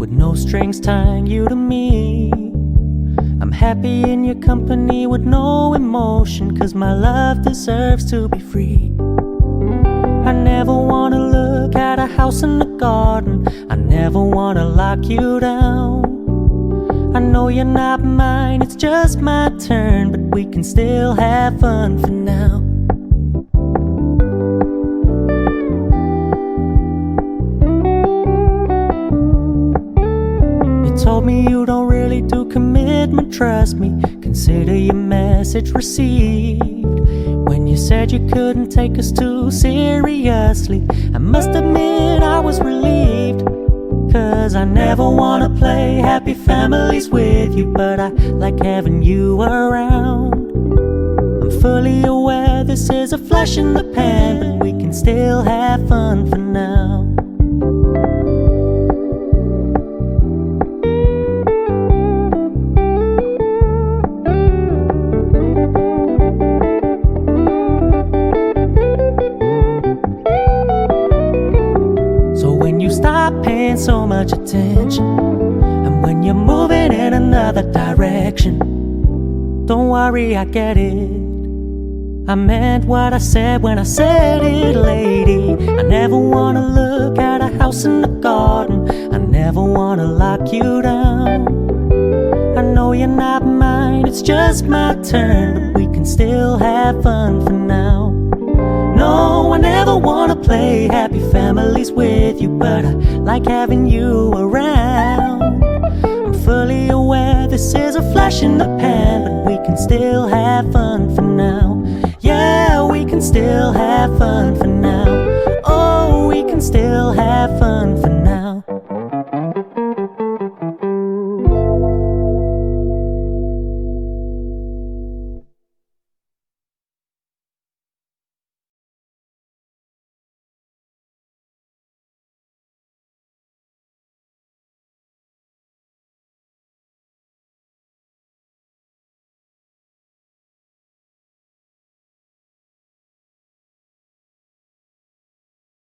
with no strings tying you to me. I'm happy in your company with no emotion, 'cause my love deserves to be free. I never wanna look at a house in the garden, I never wanna lock you down. I know you're not mine, it's just my turn, but we can still have fun for now. You told me you don't really do commitment, trust me, consider your message received. When you said you couldn't take us too seriously, I must admit I was relieved. 'Cause I never wanna play happy families with you, but I like having you around. I'm fully aware this is a flash in the pan, but we can still have fun for now. Stop paying so much attention, and when you're moving in another direction, don't worry, I get it. I meant what I said when I said it, lady. I never wanna look at a house in the garden, I never wanna lock you down. I know you're not mine, it's just my turn, but we can still have fun for now. No, I never wanna play happy families with you, but I like having you around. I'm fully aware this is a flash in the pan, but we can still have fun for now.